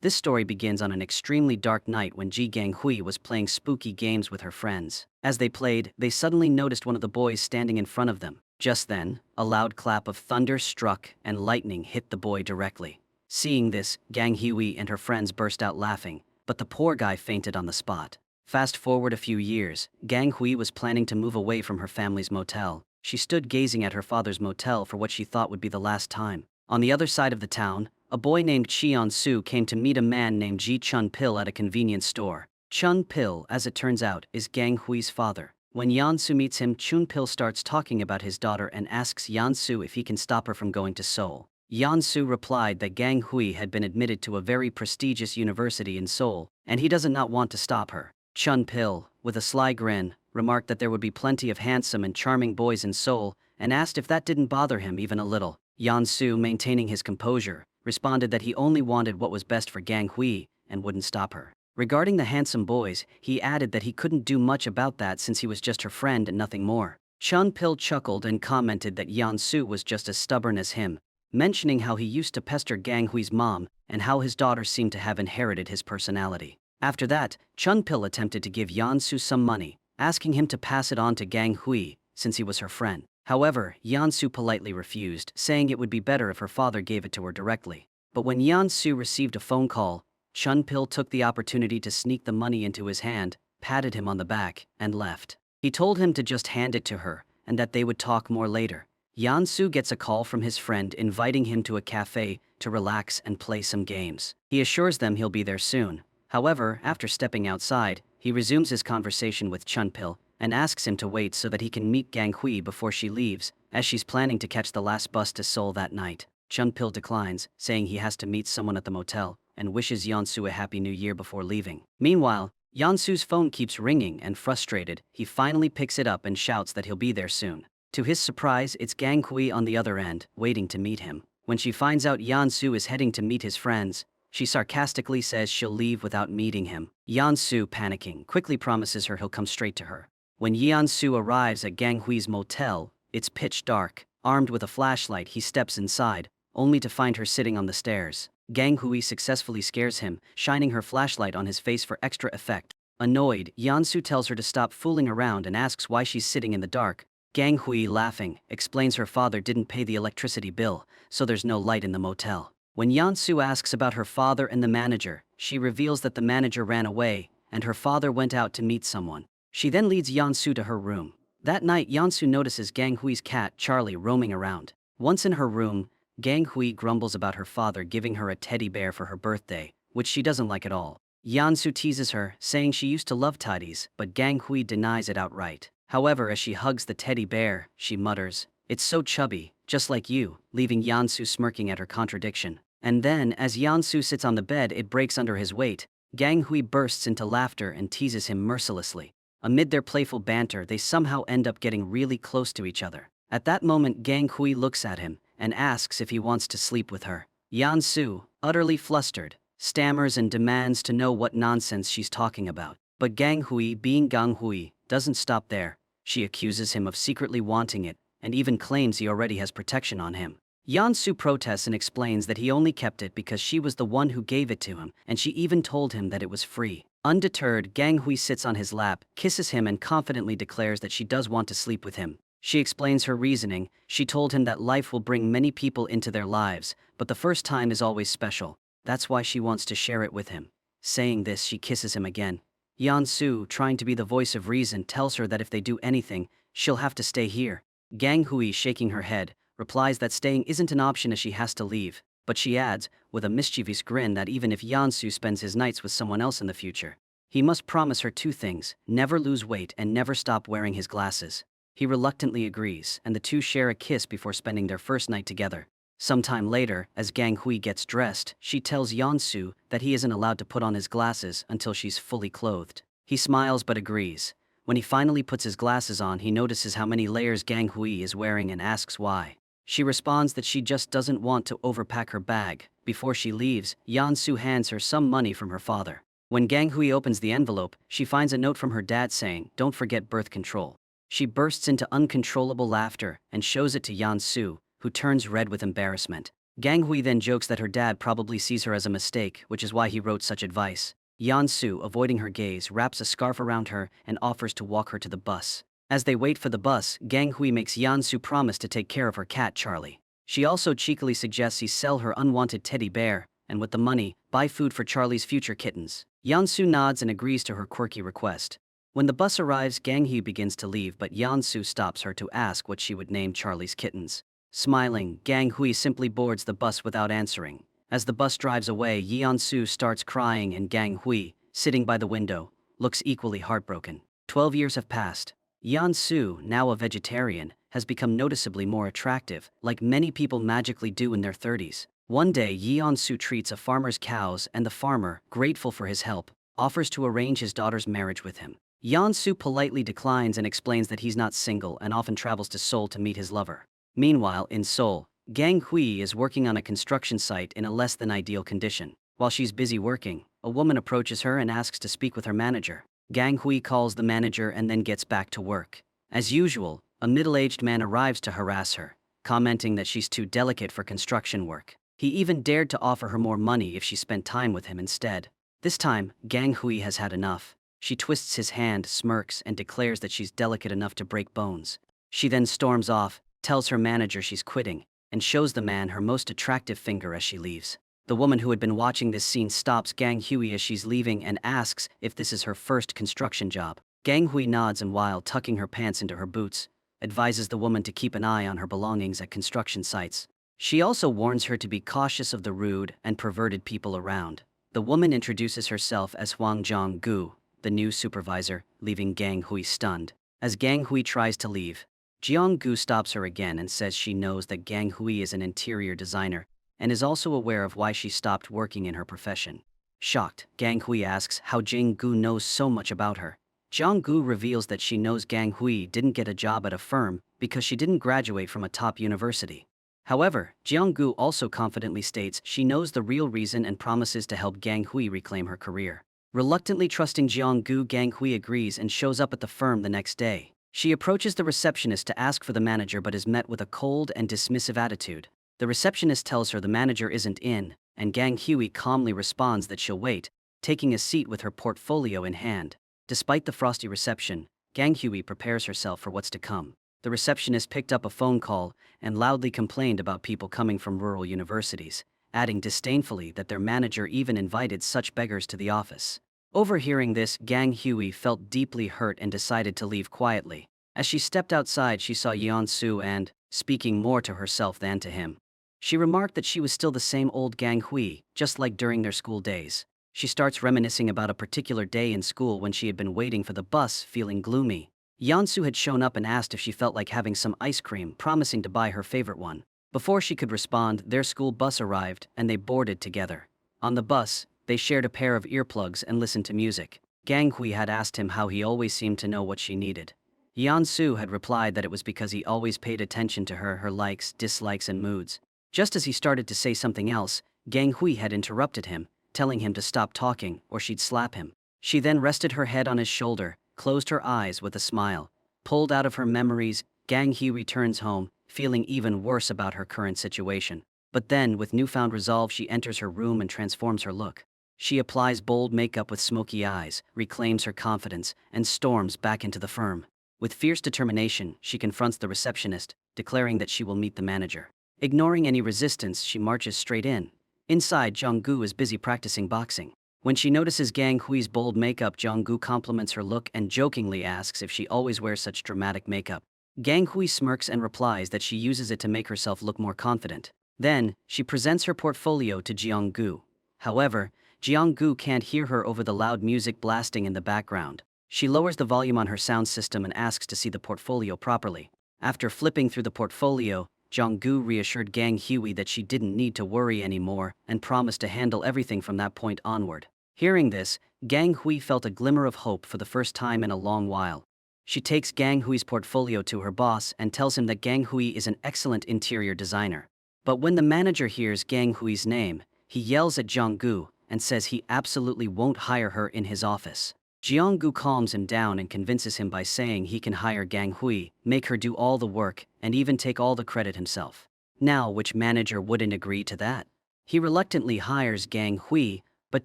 This story begins on an extremely dark night when Ji Ganghui was playing spooky games with her friends. As they played, they suddenly noticed one of the boys standing in front of them. Just then, a loud clap of thunder struck and lightning hit the boy directly. Seeing this, Gang Hui and her friends burst out laughing, but the poor guy fainted on the spot. Fast forward a few years, Gang Hui was planning to move away from her family's motel. She stood gazing at her father's motel for what she thought would be the last time. On the other side of the town, a boy named Cheon Su came to meet a man named Ji Chun Pil at a convenience store. Chun Pil, as it turns out, is Gang Hui's father. When Yan Su meets him, Chun Pil starts talking about his daughter and asks Yan Su if he can stop her from going to Seoul. Yan Su replied that Gang Hui had been admitted to a very prestigious university in Seoul, and he does not want to stop her. Chun Pil, with a sly grin, remarked that there would be plenty of handsome and charming boys in Seoul, and asked if that didn't bother him even a little. Yan Su, maintaining his composure, responded that he only wanted what was best for Gang Hui and wouldn't stop her. Regarding the handsome boys, he added that he couldn't do much about that since he was just her friend and nothing more. Chun Pil chuckled and commented that Yan Su was just as stubborn as him, mentioning how he used to pester Gang Hui's mom and how his daughter seemed to have inherited his personality. After that, Chun Pil attempted to give Yan Su some money, asking him to pass it on to Gang Hui since he was her friend. However, Yan Su politely refused, saying it would be better if her father gave it to her directly. But when Yan Su received a phone call, Chun Pil took the opportunity to sneak the money into his hand, patted him on the back, and left. He told him to just hand it to her, and that they would talk more later. Yan Su gets a call from his friend inviting him to a cafe to relax and play some games. He assures them he'll be there soon. However, after stepping outside, he resumes his conversation with Chun Pil and asks him to wait so that he can meet Gang Hui before she leaves, as she's planning to catch the last bus to Seoul that night. Chun Pil declines, saying he has to meet someone at the motel, and wishes Yan Su a happy new year before leaving. Meanwhile, Yan Su's phone keeps ringing, and frustrated, he finally picks it up and shouts that he'll be there soon. To his surprise, it's Gang Hui on the other end, waiting to meet him. When she finds out Yan Su is heading to meet his friends, she sarcastically says she'll leave without meeting him. Yan Su, panicking, quickly promises her he'll come straight to her. When Yan Su arrives at Gang Hui's motel, it's pitch dark. Armed with a flashlight, he steps inside, only to find her sitting on the stairs. Gang Hui successfully scares him, shining her flashlight on his face for extra effect. Annoyed, Yan Su tells her to stop fooling around and asks why she's sitting in the dark. Gang Hui, laughing, explains her father didn't pay the electricity bill, so there's no light in the motel. When Yan Su asks about her father and the manager, she reveals that the manager ran away, and her father went out to meet someone. She then leads Yan Su to her room. That night, Yan Su notices Gang Hui's cat, Charlie, roaming around. Once in her room, Gang Hui grumbles about her father giving her a teddy bear for her birthday, which she doesn't like at all. Yan Su teases her, saying she used to love teddies, but Gang Hui denies it outright. However, as she hugs the teddy bear, she mutters, "It's so chubby, just like you," leaving Yan Su smirking at her contradiction. And then, as Yan Su sits on the bed, it breaks under his weight. Gang Hui bursts into laughter and teases him mercilessly. Amid their playful banter, they somehow end up getting really close to each other. At that moment, Gang Hui looks at him and asks if he wants to sleep with her. Yan Su, utterly flustered, stammers and demands to know what nonsense she's talking about. But Gang Hui, being Gang Hui, doesn't stop there. She accuses him of secretly wanting it, and even claims he already has protection on him. Yan Su protests and explains that he only kept it because she was the one who gave it to him, and she even told him that it was free. Undeterred, Gang Hui sits on his lap, kisses him, and confidently declares that she does want to sleep with him. She explains her reasoning. She told him that life will bring many people into their lives, but the first time is always special. That's why she wants to share it with him. Saying this, she kisses him again. Yan Su, trying to be the voice of reason, tells her that if they do anything, she'll have to stay here. Gang Hui, shaking her head, replies that staying isn't an option as she has to leave, but she adds, with a mischievous grin, that even if Yan Su spends his nights with someone else in the future, he must promise her two things: never lose weight and never stop wearing his glasses. He reluctantly agrees, and the two share a kiss before spending their first night together. Sometime later, as Gang Hui gets dressed, she tells Yan Su that he isn't allowed to put on his glasses until she's fully clothed. He smiles but agrees. When he finally puts his glasses on, he notices how many layers Gang Hui is wearing and asks why. She responds that she just doesn't want to overpack her bag. Before she leaves, Yan Su hands her some money from her father. When Gang Hui opens the envelope, she finds a note from her dad saying, "Don't forget birth control." She bursts into uncontrollable laughter and shows it to Yan Su, who turns red with embarrassment. Gang Hui then jokes that her dad probably sees her as a mistake, which is why he wrote such advice. Yan-su, avoiding her gaze, wraps a scarf around her and offers to walk her to the bus. As they wait for the bus, Gang Hui makes Yan-su promise to take care of her cat Charlie. She also cheekily suggests he sell her unwanted teddy bear, and with the money, buy food for Charlie's future kittens. Yan-su nods and agrees to her quirky request. When the bus arrives, Gang Hui begins to leave, but Yan-su stops her to ask what she would name Charlie's kittens. Smiling, Gang Hui simply boards the bus without answering. As the bus drives away, Yan-su starts crying and Gang Hui, sitting by the window, looks equally heartbroken. 12 years have passed. Yan-su, now a vegetarian, has become noticeably more attractive, like many people magically do in their 30s. One day, Yan-su treats a farmer's cows and the farmer, grateful for his help, offers to arrange his daughter's marriage with him. Yan-su politely declines and explains that he's not single and often travels to Seoul to meet his lover. Meanwhile, in Seoul, Gang Hui is working on a construction site in a less than ideal condition. While she's busy working, a woman approaches her and asks to speak with her manager. Gang Hui calls the manager and then gets back to work. As usual, a middle-aged man arrives to harass her, commenting that she's too delicate for construction work. He even dared to offer her more money if she spent time with him instead. This time, Gang Hui has had enough. She twists his hand, smirks, and declares that she's delicate enough to break bones. She then storms off, tells her manager she's quitting, and shows the man her most attractive finger as she leaves. The woman who had been watching this scene stops Gang Hui as she's leaving and asks if this is her first construction job. Gang Hui nods and, while tucking her pants into her boots, advises the woman to keep an eye on her belongings at construction sites. She also warns her to be cautious of the rude and perverted people around. The woman introduces herself as Hwang Jong-gu, the new supervisor, leaving Gang Hui stunned. As Gang Hui tries to leave, Jeong-gu stops her again and says she knows that Gang Hui is an interior designer and is also aware of why she stopped working in her profession. Shocked, Gang Hui asks how Jeong-gu knows so much about her. Jeong-gu reveals that she knows Gang Hui didn't get a job at a firm because she didn't graduate from a top university. However, Jeong-gu also confidently states she knows the real reason and promises to help Gang Hui reclaim her career. Reluctantly trusting Jeong-gu, Gang Hui agrees and shows up at the firm the next day. She approaches the receptionist to ask for the manager but is met with a cold and dismissive attitude. The receptionist tells her the manager isn't in, and Gang Hui calmly responds that she'll wait, taking a seat with her portfolio in hand. Despite the frosty reception, Gang Hui prepares herself for what's to come. The receptionist picked up a phone call and loudly complained about people coming from rural universities, adding disdainfully that their manager even invited such beggars to the office. Overhearing this, Gang Hui felt deeply hurt and decided to leave quietly. As she stepped outside, she saw Yeon-su and, speaking more to herself than to him, she remarked that she was still the same old Gang Hui, just like during their school days. She starts reminiscing about a particular day in school when she had been waiting for the bus, feeling gloomy. Yeon-su had shown up and asked if she felt like having some ice cream, promising to buy her favorite one. Before she could respond, their school bus arrived and they boarded together. On the bus, they shared a pair of earplugs and listened to music. Gang Hui had asked him how he always seemed to know what she needed. Yeon-su had replied that it was because he always paid attention to her likes, dislikes, and moods. Just as he started to say something else, Gang Hui had interrupted him, telling him to stop talking or she'd slap him. She then rested her head on his shoulder, closed her eyes with a smile. Pulled out of her memories, Gang Hui returns home, feeling even worse about her current situation. But then, with newfound resolve, she enters her room and transforms her look. She applies bold makeup with smoky eyes, reclaims her confidence, and storms back into the firm. With fierce determination, she confronts the receptionist, declaring that she will meet the manager. Ignoring any resistance, she marches straight in. Inside, Jeong-gu is busy practicing boxing. When she notices Gang Hui's bold makeup, Jeong-gu compliments her look and jokingly asks if she always wears such dramatic makeup. Gang Hui smirks and replies that she uses it to make herself look more confident. Then, she presents her portfolio to Jeong-gu. However, Jeong-gu can't hear her over the loud music blasting in the background. She lowers the volume on her sound system and asks to see the portfolio properly. After flipping through the portfolio, Jeong-gu reassured Gang Hui that she didn't need to worry anymore and promised to handle everything from that point onward. Hearing this, Gang Hui felt a glimmer of hope for the first time in a long while. She takes Gang Hui's portfolio to her boss and tells him that Gang Hui is an excellent interior designer. But when the manager hears Gang Hui's name, he yells at Jeong-gu and says he absolutely won't hire her in his office. Jeong-gu calms him down and convinces him by saying he can hire Gang Hui, make her do all the work, and even take all the credit himself. Now, which manager wouldn't agree to that? He reluctantly hires Gang Hui, but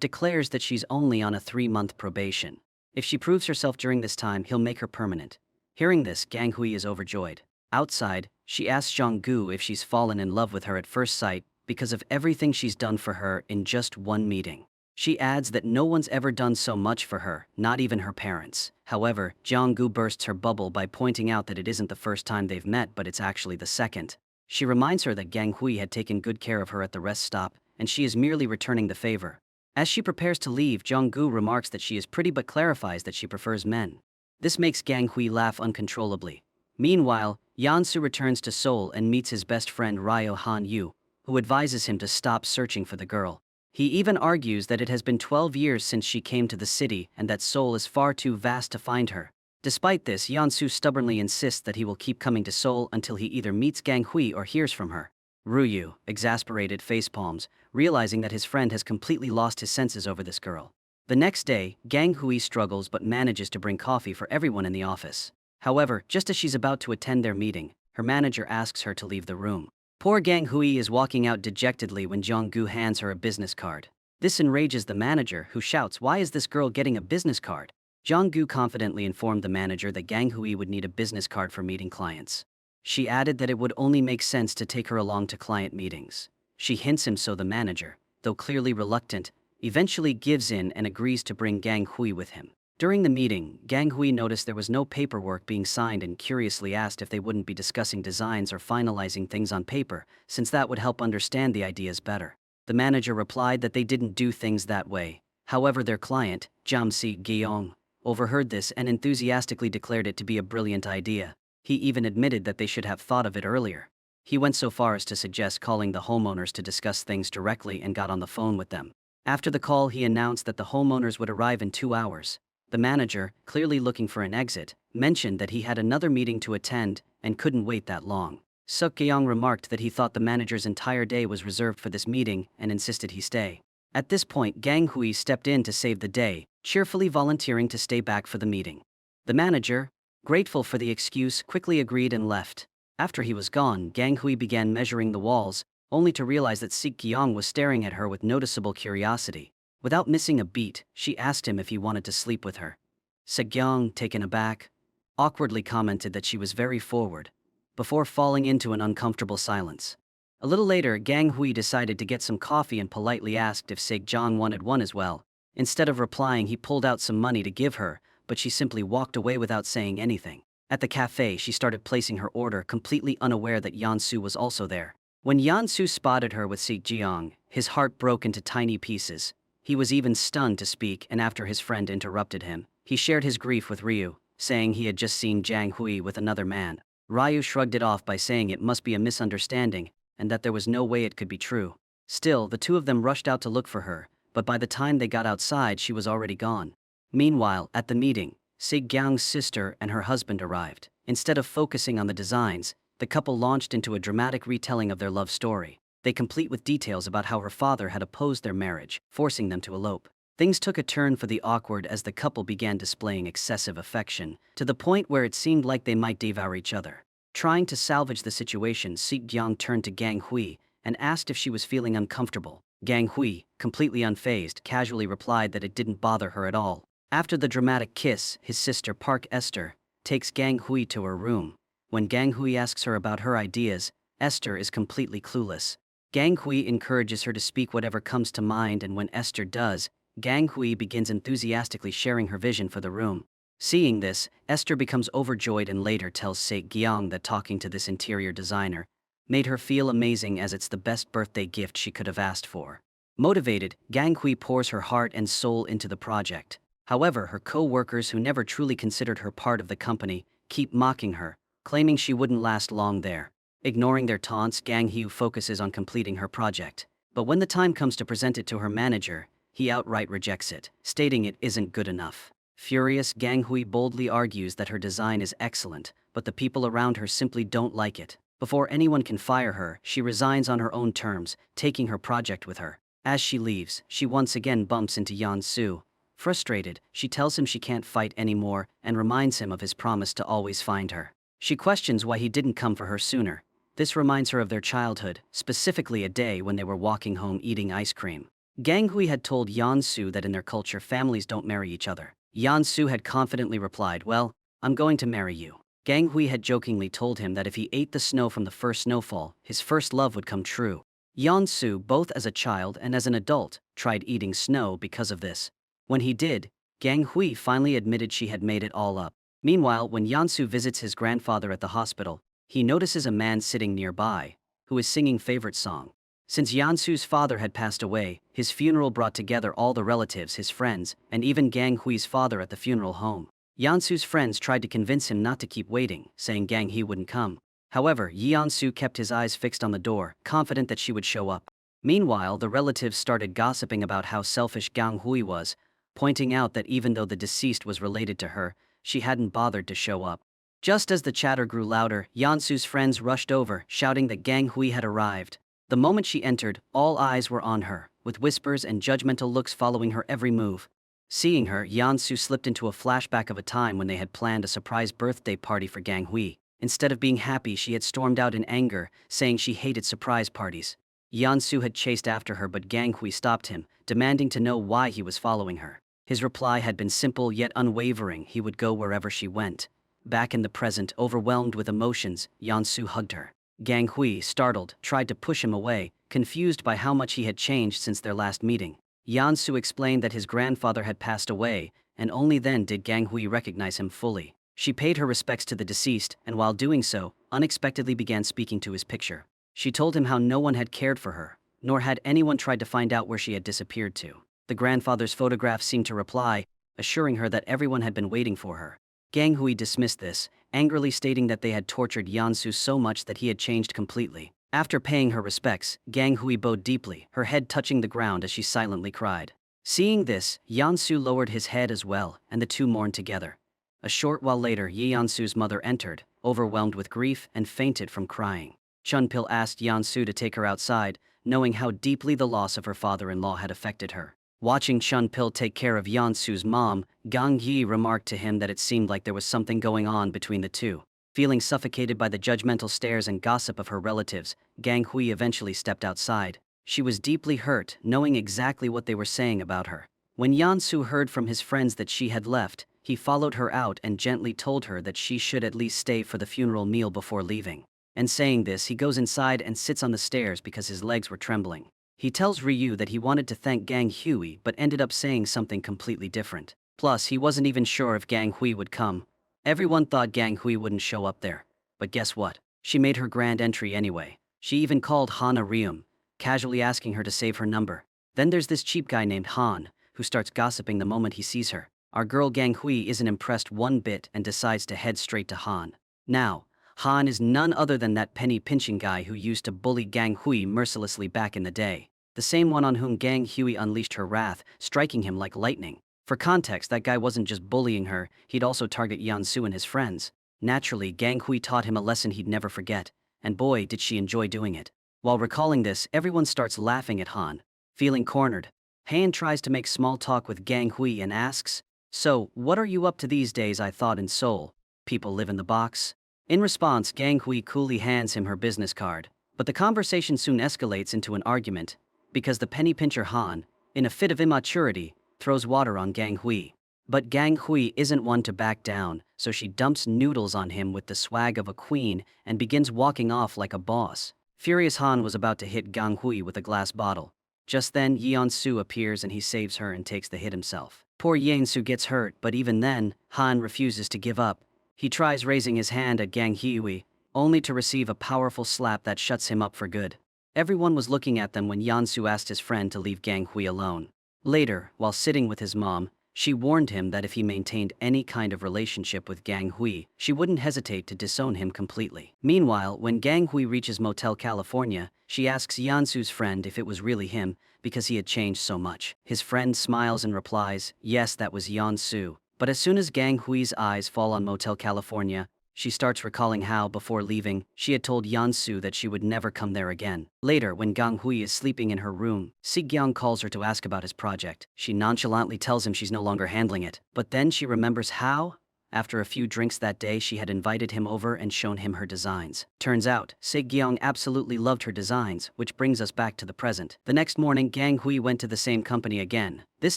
declares that she's only on a 3-month probation. If she proves herself during this time, he'll make her permanent. Hearing this, Gang Hui is overjoyed. Outside, she asks Jong-gu if she's fallen in love with her at first sight because of everything she's done for her in just one meeting. She adds that no one's ever done so much for her, not even her parents. However, Jong-gu bursts her bubble by pointing out that it isn't the first time they've met, but it's actually the second. She reminds her that Gang Hui had taken good care of her at the rest stop, and she is merely returning the favor. As she prepares to leave, Jong-gu remarks that she is pretty but clarifies that she prefers men. This makes Gang Hui laugh uncontrollably. Meanwhile, Yansu returns to Seoul and meets his best friend Ryo Han-yu, who advises him to stop searching for the girl. He even argues that it has been 12 years since she came to the city and that Seoul is far too vast to find her. Despite this, Yansu stubbornly insists that he will keep coming to Seoul until he either meets Gang Hui or hears from her. Ryu, exasperated, facepalms, realizing that his friend has completely lost his senses over this girl. The next day, Gang Hui struggles but manages to bring coffee for everyone in the office. However, just as she's about to attend their meeting, her manager asks her to leave the room. Poor Gang Hui is walking out dejectedly when Jong-gu hands her a business card. This enrages the manager, who shouts, "Why is this girl getting a business card?" Jong-gu confidently informed the manager that Gang Hui would need a business card for meeting clients. She added that it would only make sense to take her along to client meetings. She hints him, so the manager, though clearly reluctant, eventually gives in and agrees to bring Gang Hui with him. During the meeting, Gang Hui noticed there was no paperwork being signed and curiously asked if they wouldn't be discussing designs or finalizing things on paper, since that would help understand the ideas better. The manager replied that they didn't do things that way. However, their client, Jamsi Gyeong, overheard this and enthusiastically declared it to be a brilliant idea. He even admitted that they should have thought of it earlier. He went so far as to suggest calling the homeowners to discuss things directly and got on the phone with them. After the call, he announced that the homeowners would arrive in 2 hours. The manager, clearly looking for an exit, mentioned that he had another meeting to attend and couldn't wait that long. Suk Gyeong remarked that he thought the manager's entire day was reserved for this meeting and insisted he stay. At this point, Gang Hui stepped in to save the day, cheerfully volunteering to stay back for the meeting. The manager, grateful for the excuse, quickly agreed and left. After he was gone, Gang Hui began measuring the walls, only to realize that Sik Gyeong was staring at her with noticeable curiosity. Without missing a beat, she asked him if he wanted to sleep with her. Sik Gyeong, taken aback, awkwardly commented that she was very forward, before falling into an uncomfortable silence. A little later, Gang Hui decided to get some coffee and politely asked if Sik Gyeong wanted one as well. Instead of replying, he pulled out some money to give her, but she simply walked away without saying anything. At the cafe, she started placing her order, completely unaware that Yansu was also there. When Yansu spotted her with Sik Gyeong, his heart broke into tiny pieces. He was even stunned to speak, and after his friend interrupted him, he shared his grief with Ryu, saying he had just seen Gang Hui with another man. Ryu shrugged it off by saying it must be a misunderstanding, and that there was no way it could be true. Still, the two of them rushed out to look for her, but by the time they got outside, she was already gone. Meanwhile, at the meeting, Sik Gyeong's sister and her husband arrived. Instead of focusing on the designs, the couple launched into a dramatic retelling of their love story. They complete with details about how her father had opposed their marriage, forcing them to elope. Things took a turn for the awkward as the couple began displaying excessive affection, to the point where it seemed like they might devour each other. Trying to salvage the situation, Sik Gyeong turned to Gang Hui and asked if she was feeling uncomfortable. Gang Hui, completely unfazed, casually replied that it didn't bother her at all. After the dramatic kiss, his sister Park Esther takes Gang Hui to her room. When Gang Hui asks her about her ideas, Esther is completely clueless. Gang Hui encourages her to speak whatever comes to mind, and when Esther does, Gang Hui begins enthusiastically sharing her vision for the room. Seeing this, Esther becomes overjoyed and later tells Sik Gyeong that talking to this interior designer made her feel amazing, as it's the best birthday gift she could have asked for. Motivated, Gang Hui pours her heart and soul into the project. However, her co-workers, who never truly considered her part of the company, keep mocking her, claiming she wouldn't last long there. Ignoring their taunts, Gang Hui focuses on completing her project. But when the time comes to present it to her manager, he outright rejects it, stating it isn't good enough. Furious, Gang Hui boldly argues that her design is excellent, but the people around her simply don't like it. Before anyone can fire her, she resigns on her own terms, taking her project with her. As she leaves, she once again bumps into Yansu. Frustrated, she tells him she can't fight anymore and reminds him of his promise to always find her. She questions why he didn't come for her sooner. This reminds her of their childhood, specifically a day when they were walking home eating ice cream. Gang Hui had told Yan-su that in their culture families don't marry each other. Yan-su had confidently replied, "Well, I'm going to marry you." Gang Hui had jokingly told him that if he ate the snow from the first snowfall, his first love would come true. Yan-su, both as a child and as an adult, tried eating snow because of this. When he did, Gang Hui finally admitted she had made it all up. Meanwhile, when Yan-su visits his grandfather at the hospital, he notices a man sitting nearby, who is singing favorite song. Since Yan-su's father had passed away, his funeral brought together all the relatives, his friends, and even Gang Hui's father at the funeral home. Yan-su's friends tried to convince him not to keep waiting, saying Gang He wouldn't come. However, Yan-su kept his eyes fixed on the door, confident that she would show up. Meanwhile, the relatives started gossiping about how selfish Gang Hui was, pointing out that even though the deceased was related to her, she hadn't bothered to show up. Just as the chatter grew louder, Yan-su's friends rushed over, shouting that Gang Hui had arrived. The moment she entered, all eyes were on her, with whispers and judgmental looks following her every move. Seeing her, Yan-su slipped into a flashback of a time when they had planned a surprise birthday party for Gang Hui. Instead of being happy, she had stormed out in anger, saying she hated surprise parties. Yan-su had chased after her, but Gang Hui stopped him, demanding to know why he was following her. His reply had been simple yet unwavering: he would go wherever she went. Back in the present, overwhelmed with emotions, Yan-su hugged her. Gang Hui, startled, tried to push him away, confused by how much he had changed since their last meeting. Yan-su explained that his grandfather had passed away, and only then did Gang Hui recognize him fully. She paid her respects to the deceased, and while doing so, unexpectedly began speaking to his picture. She told him how no one had cared for her, nor had anyone tried to find out where she had disappeared to. The grandfather's photograph seemed to reply, assuring her that everyone had been waiting for her. Gang Hui dismissed this, angrily stating that they had tortured Yan-su so much that he had changed completely. After paying her respects, Gang Hui bowed deeply, her head touching the ground as she silently cried. Seeing this, Yan-su lowered his head as well, and the two mourned together. A short while later, Yan-su's mother entered, overwhelmed with grief, and fainted from crying. Chun-pil asked Yan-su to take her outside, knowing how deeply the loss of her father-in-law had affected her. Watching Chun-pil take care of Yan-su's mom, Gang Yi remarked to him that it seemed like there was something going on between the two. Feeling suffocated by the judgmental stares and gossip of her relatives, Gang Hui eventually stepped outside. She was deeply hurt, knowing exactly what they were saying about her. When Yan-su heard from his friends that she had left, he followed her out and gently told her that she should at least stay for the funeral meal before leaving. And saying this, he goes inside and sits on the stairs because his legs were trembling. He tells Ryu that he wanted to thank Gang Hui but ended up saying something completely different. Plus, he wasn't even sure if Gang Hui would come. Everyone thought Gang Hui wouldn't show up there. But guess what? She made her grand entry anyway. She even called Hana Ryum, casually asking her to save her number. Then there's this cheap guy named Han, who starts gossiping the moment he sees her. Our girl Gang Hui isn't impressed one bit and decides to head straight to Han. Now, Han is none other than that penny-pinching guy who used to bully Gang Hui mercilessly back in the day. The same one on whom Gang Hui unleashed her wrath, striking him like lightning. For context, that guy wasn't just bullying her, he'd also target Yan-su and his friends. Naturally, Gang Hui taught him a lesson he'd never forget, and boy did she enjoy doing it. While recalling this, everyone starts laughing at Han. Feeling cornered, Han tries to make small talk with Gang Hui and asks, "So, what are you up to these days?" "I thought in Seoul people live in the box." In response, Gang Hui coolly hands him her business card. But the conversation soon escalates into an argument, because the penny pincher Han, in a fit of immaturity, throws water on Gang Hui. But Gang Hui isn't one to back down, so she dumps noodles on him with the swag of a queen and begins walking off like a boss. Furious Han was about to hit Gang Hui with a glass bottle. Just then, Yeon-su appears and he saves her and takes the hit himself. Poor Yeon-su gets hurt, but even then, Han refuses to give up. He tries raising his hand at Gang Hui, only to receive a powerful slap that shuts him up for good. Everyone was looking at them when Yeon-su asked his friend to leave Gang Hui alone. Later, while sitting with his mom, she warned him that if he maintained any kind of relationship with Gang Hui, she wouldn't hesitate to disown him completely. Meanwhile, when Gang Hui reaches Motel California, she asks Yeon-su's friend if it was really him, because he had changed so much. His friend smiles and replies, "Yes, that was Yeon-su." But as soon as Gang Hui's eyes fall on Motel California, she starts recalling how, before leaving, she had told Yeon-su that she would never come there again. Later, when Gang Hui is sleeping in her room, Si-kyung calls her to ask about his project. She nonchalantly tells him she's no longer handling it. But then she remembers how, After a few drinks that day, she had invited him over and shown him her designs. Turns out, Se-gyong absolutely loved her designs, which brings us back to the present. The next morning, Gang Hui went to the same company again. This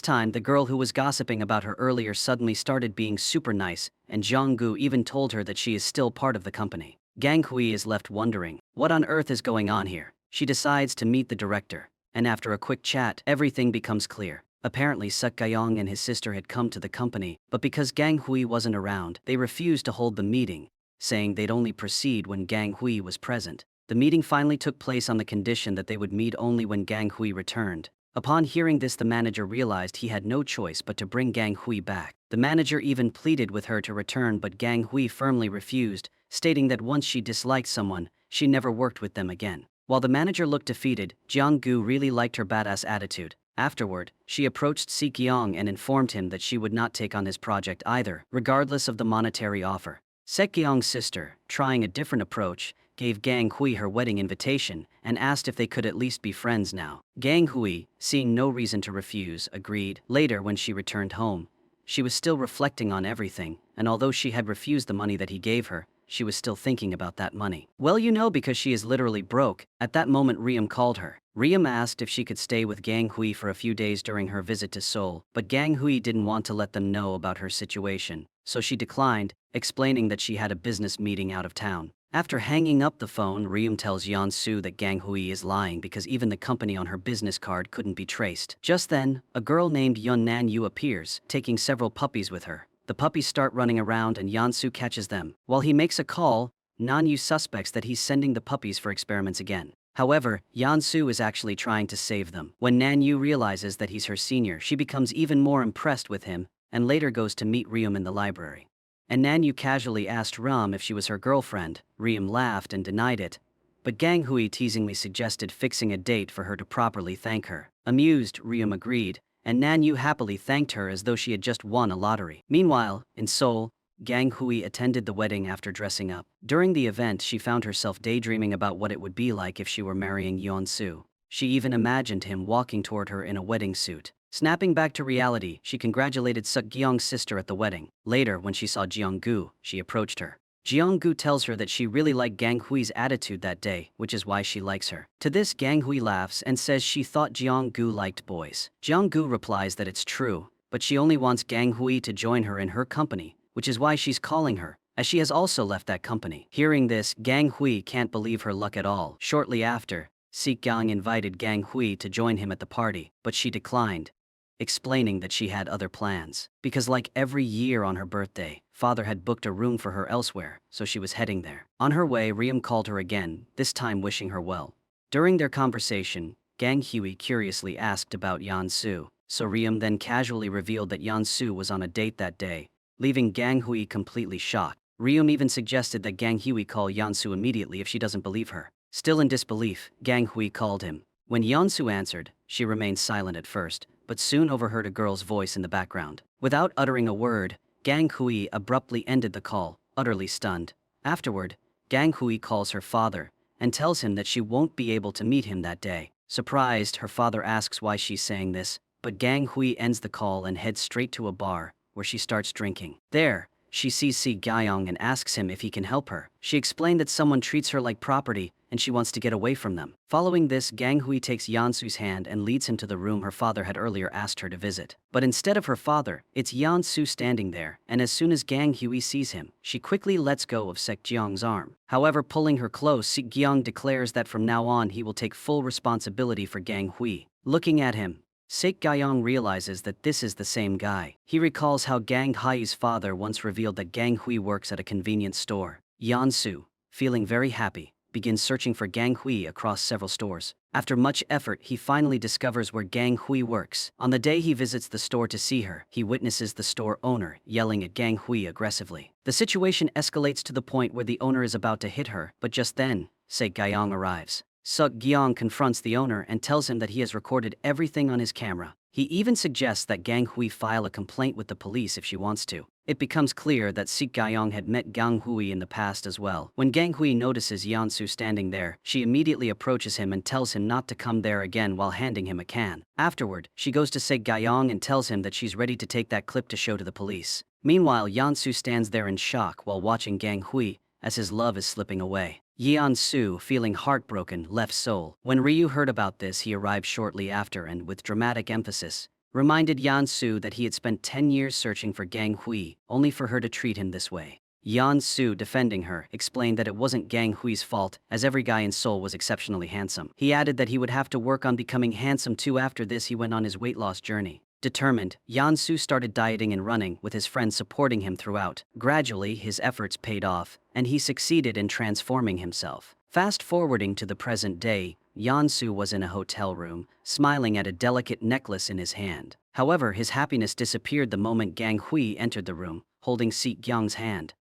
time, the girl who was gossiping about her earlier suddenly started being super nice, and Jong-gu even told her that she is still part of the company. Gang Hui is left wondering, what on earth is going on here? She decides to meet the director, and after a quick chat, everything becomes clear. Apparently, Suk-gyong and his sister had come to the company, but because Gang Hui wasn't around, they refused to hold the meeting, saying they'd only proceed when Gang Hui was present. The meeting finally took place on the condition that they would meet only when Gang Hui returned. Upon hearing this, the manager realized he had no choice but to bring Gang Hui back. The manager even pleaded with her to return, but Gang Hui firmly refused, stating that once she disliked someone, she never worked with them again. While the manager looked defeated, Jeong-gu really liked her badass attitude. Afterward, she approached Se-gyong and informed him that she would not take on his project either, regardless of the monetary offer. Se-gyong's sister, trying a different approach, gave Gang Hui her wedding invitation and asked if they could at least be friends now. Gang Hui, seeing no reason to refuse, agreed. Later, when she returned home, she was still reflecting on everything, and although she had refused the money that he gave her, she was still thinking about that money. Well, you know, because she is literally broke. At that moment, Riem called her. Riem asked if she could stay with Gang Hui for a few days during her visit to Seoul, but Gang Hui didn't want to let them know about her situation, so she declined, explaining that she had a business meeting out of town. After hanging up the phone, Riem tells Yeon-soo that Gang Hui is lying because even the company on her business card couldn't be traced. Just then, a girl named Yeon Nan-yu appears, taking several puppies with her. The puppies start running around and Yeon-soo catches them. While he makes a call, Nan-yu suspects that he's sending the puppies for experiments again. However, Yeon-soo is actually trying to save them. When Nan-yu realizes that he's her senior, she becomes even more impressed with him and later goes to meet Riem in the library. And Nan-yu casually asked Ram if she was her girlfriend. Riem laughed and denied it, but Gang Hui teasingly suggested fixing a date for her to properly thank her. Amused, Riem agreed, and Nan-yu happily thanked her as though she had just won a lottery. Meanwhile, in Seoul, Gang Hui attended the wedding after dressing up. During the event, she found herself daydreaming about what it would be like if she were marrying Yeon-soo. She even imagined him walking toward her in a wedding suit. Snapping back to reality, she congratulated Suk-gyong's sister at the wedding. Later, when she saw Jeong-gu, she approached her. Jeong-gu tells her that she really liked Gang Hui's attitude that day, which is why she likes her. To this, Gang Hui laughs and says she thought Jeong-gu liked boys. Jeong-gu replies that it's true, but she only wants Gang Hui to join her in her company, which is why she's calling her, as she has also left that company. Hearing this, Gang Hui can't believe her luck at all. Shortly after, Se-gyong invited Gang Hui to join him at the party, but she declined, explaining that she had other plans. Because like every year on her birthday, father had booked a room for her elsewhere, so she was heading there. On her way, Riem called her again, this time wishing her well. During their conversation, Gang Hui curiously asked about Yeon-soo, so Riem then casually revealed that Yeon-soo was on a date that day, leaving Gang Hui completely shocked. Riem even suggested that Gang Hui call Yeon-soo immediately if she doesn't believe her. Still in disbelief, Gang Hui called him. When Yeon-soo answered, she remained silent at first, but soon overheard a girl's voice in the background. Without uttering a word, Gang Hui abruptly ended the call, utterly stunned. Afterward, Gang Hui calls her father and tells him that she won't be able to meet him that day. Surprised, her father asks why she's saying this, but Gang Hui ends the call and heads straight to a bar, where she starts drinking. There, she sees Se-gyong and asks him if he can help her. She explained that someone treats her like property and she wants to get away from them. Following this, Gang Hui takes Yeon-soo's hand and leads him to the room her father had earlier asked her to visit. But instead of her father, it's Yeon-soo standing there, and as soon as Gang Hui sees him, she quickly lets go of Se-gyong's arm. However, pulling her close, Se-gyong declares that from now on he will take full responsibility for Gang Hui. Looking at him, Se-gyong realizes that this is the same guy. He recalls how Gang Hui's father once revealed that Gang Hui works at a convenience store. Yeon-soo, feeling very happy, begins searching for Gang Hui across several stores. After much effort, he finally discovers where Gang Hui works. On the day he visits the store to see her, he witnesses the store owner yelling at Gang Hui aggressively. The situation escalates to the point where the owner is about to hit her, but just then, Se-gyong arrives. Suk-gyong confronts the owner and tells him that he has recorded everything on his camera. He even suggests that Gang Hui file a complaint with the police if she wants to. It becomes clear that Suk-gyong had met Gang Hui in the past as well. When Gang Hui notices Yeon-soo standing there, she immediately approaches him and tells him not to come there again while handing him a can. Afterward, she goes to Suk-gyong and tells him that she's ready to take that clip to show to the police. Meanwhile, Yansu stands there in shock while watching Gang Hui as his love is slipping away. Yansu, feeling heartbroken, left Seoul. When Ryu heard about this, he arrived shortly after and, with dramatic emphasis, reminded Yansu that he had spent 10 years searching for Gang Hui, only for her to treat him this way. Yansu, defending her, explained that it wasn't Gang Hui's fault, as every guy in Seoul was exceptionally handsome. He added that he would have to work on becoming handsome too. After this, he went on his weight loss journey. Determined, Yansu started dieting and running, with his friends supporting him throughout. Gradually, his efforts paid off, and he succeeded in transforming himself. Fast forwarding to the present day, Yansu was in a hotel room, smiling at a delicate necklace in his hand. However, his happiness disappeared the moment Gang Hui entered the room, holding Sik Gyung's hand.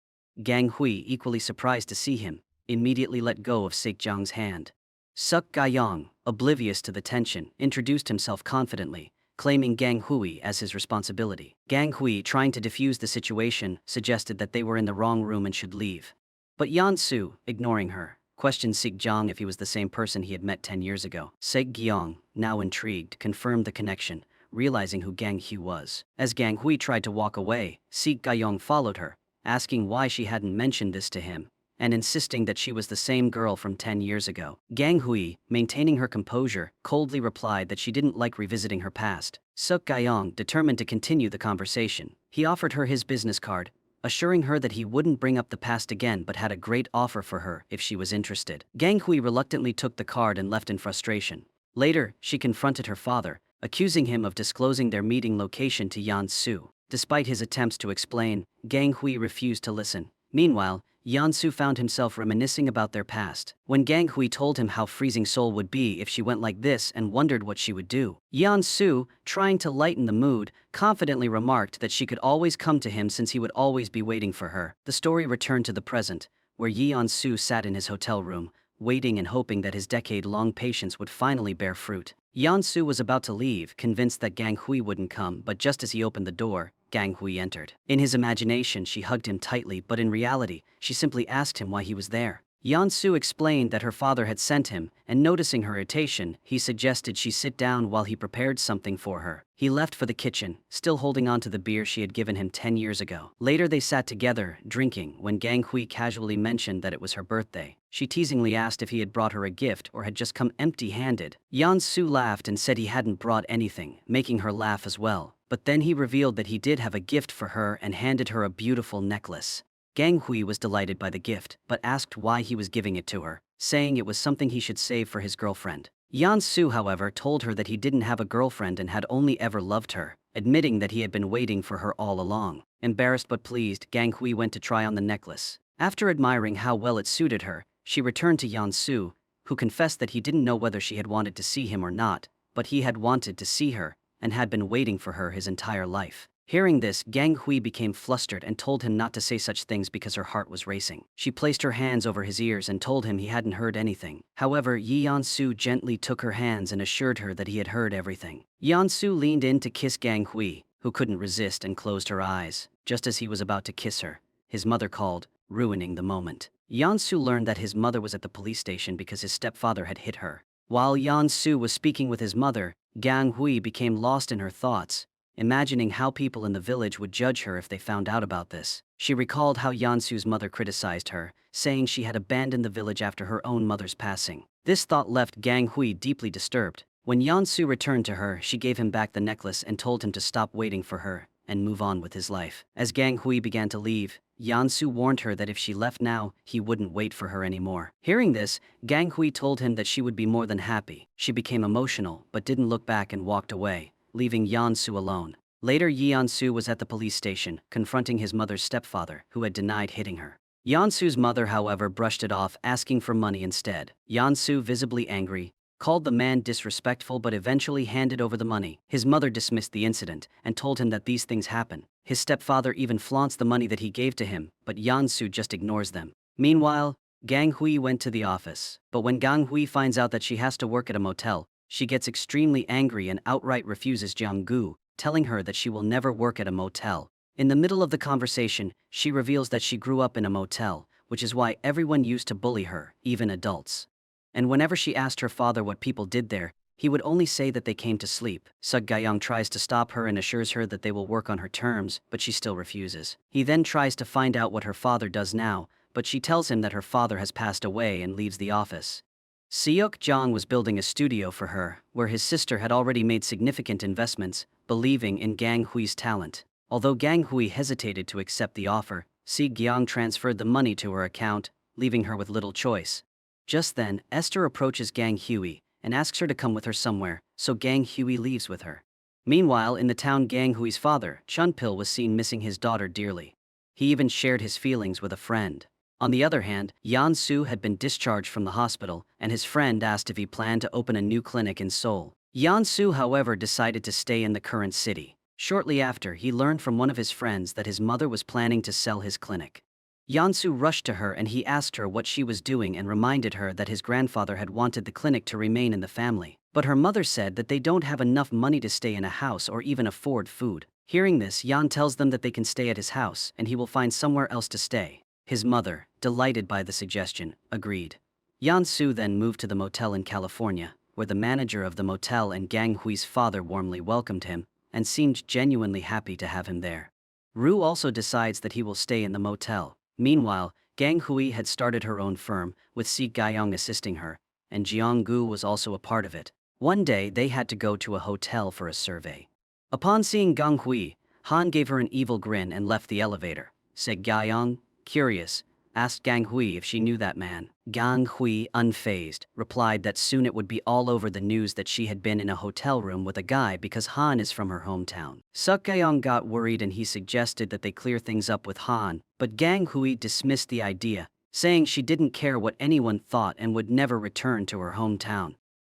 Gang Hui, equally surprised to see him, immediately let go of Sik Gyung's hand. Suk Gyung, oblivious to the tension, introduced himself confidently, claiming Gang Hui as his responsibility. Gang Hui, trying to defuse the situation, suggested that they were in the wrong room and should leave. But Yansu, ignoring her, questioned Sik Gyung if he was the same person he had met 10 years ago. Sik Gyung, now intrigued, confirmed the connection, realizing who Gang Hui was. As Gang Hui tried to walk away, Sik Gyung followed her, asking why she hadn't mentioned this to him, and insisting that she was the same girl from 10 years ago. Gang Hui, maintaining her composure, coldly replied that she didn't like revisiting her past. Suk Gyung, determined to continue the conversation, he offered her his business card, assuring her that he wouldn't bring up the past again but had a great offer for her if she was interested. Gang Hui reluctantly took the card and left in frustration. Later, she confronted her father, accusing him of disclosing their meeting location to Yansu. Despite his attempts to explain, Gang Hui refused to listen. Meanwhile, Yansu found himself reminiscing about their past. When Gang Hui told him how freezing Seoul would be if she went like this and wondered what she would do, Yansu, trying to lighten the mood, confidently remarked that she could always come to him since he would always be waiting for her. The story returned to the present, where Yansu sat in his hotel room, waiting and hoping that his decade-long patience would finally bear fruit. Yansu was about to leave, convinced that Gang Hui wouldn't come, but just as he opened the door, Gang Hui entered. In his imagination, she hugged him tightly, but in reality, she simply asked him why he was there. Yansu explained that her father had sent him, and noticing her irritation, he suggested she sit down while he prepared something for her. He left for the kitchen, still holding on to the beer she had given him 10 years ago. Later they sat together, drinking, when Gang Hui casually mentioned that it was her birthday. She teasingly asked if he had brought her a gift or had just come empty-handed. Yansu laughed and said he hadn't brought anything, making her laugh as well. But then he revealed that he did have a gift for her and handed her a beautiful necklace. Gang Hui was delighted by the gift, but asked why he was giving it to her, saying it was something he should save for his girlfriend. Yansu, however, told her that he didn't have a girlfriend and had only ever loved her, admitting that he had been waiting for her all along. Embarrassed but pleased, Gang Hui went to try on the necklace. After admiring how well it suited her, she returned to Yansu, who confessed that he didn't know whether she had wanted to see him or not, but he had wanted to see her, and had been waiting for her his entire life. Hearing this, Gang Hui became flustered and told him not to say such things because her heart was racing. She placed her hands over his ears and told him he hadn't heard anything. However, Yansu gently took her hands and assured her that he had heard everything. Yansu leaned in to kiss Gang Hui, who couldn't resist and closed her eyes. Just as he was about to kiss her, his mother called, ruining the moment. Yansu learned that his mother was at the police station because his stepfather had hit her. While Yansu was speaking with his mother, Gang Hui became lost in her thoughts, imagining how people in the village would judge her if they found out about this. She recalled how Yansu's mother criticized her, saying she had abandoned the village after her own mother's passing. This thought left Gang Hui deeply disturbed. When Yansu returned to her, she gave him back the necklace and told him to stop waiting for her and move on with his life. As Gang Hui began to leave, Yansu warned her that if she left now, he wouldn't wait for her anymore. Hearing this, Gang Hui told him that she would be more than happy. She became emotional, but didn't look back and walked away, leaving Yansu alone. Later, Yansu was at the police station, confronting his mother's stepfather, who had denied hitting her. Yansu's mother, however, brushed it off, asking for money instead. Yansu, visibly angry, called the man disrespectful but eventually handed over the money. His mother dismissed the incident and told him that these things happen. His stepfather even flaunts the money that he gave to him, but Yansu just ignores them. Meanwhile, Gang Hui went to the office. But when Gang Hui finds out that she has to work at a motel, she gets extremely angry and outright refuses Jiang Gu, telling her that she will never work at a motel. In the middle of the conversation, she reveals that she grew up in a motel, which is why everyone used to bully her, even adults. And whenever she asked her father what people did there, he would only say that they came to sleep. Suk Gayong tries to stop her and assures her that they will work on her terms, but she still refuses. He then tries to find out what her father does now, but she tells him that her father has passed away and leaves the office. Seok Jong was building a studio for her, where his sister had already made significant investments, believing in Gang Hui's talent. Although Gang Hui hesitated to accept the offer, Si Gyong transferred the money to her account, leaving her with little choice. Just then, Esther approaches Gang Hui and asks her to come with her somewhere, so Gang Hui leaves with her. Meanwhile, in the town, Gang Hui's father, Chun Pil, was seen missing his daughter dearly. He even shared his feelings with a friend. On the other hand, Yan Su had been discharged from the hospital, and his friend asked if he planned to open a new clinic in Seoul. Yan Su, however, decided to stay in the current city. Shortly after, he learned from one of his friends that his mother was planning to sell his clinic. Yan Su rushed to her and he asked her what she was doing and reminded her that his grandfather had wanted the clinic to remain in the family. But her mother said that they don't have enough money to stay in a house or even afford food. Hearing this, Yan tells them that they can stay at his house and he will find somewhere else to stay. His mother, delighted by the suggestion, agreed. Yan Su then moved to the motel in California, where the manager of the motel and Gang Hui's father warmly welcomed him and seemed genuinely happy to have him there. Ru also decides that he will stay in the motel. Meanwhile, Gang Hui had started her own firm, with Si Gayong assisting her, and Jeong Gu was also a part of it. One day, they had to go to a hotel for a survey. Upon seeing Gang Hui, Han gave her an evil grin and left the elevator. Se Gayong, curious, asked Gang Hui if she knew that man. Gang Hui, unfazed, replied that soon it would be all over the news that she had been in a hotel room with a guy because Han is from her hometown. Suk Gayong got worried and he suggested that they clear things up with Han, but Gang Hui dismissed the idea, saying she didn't care what anyone thought and would never return to her hometown.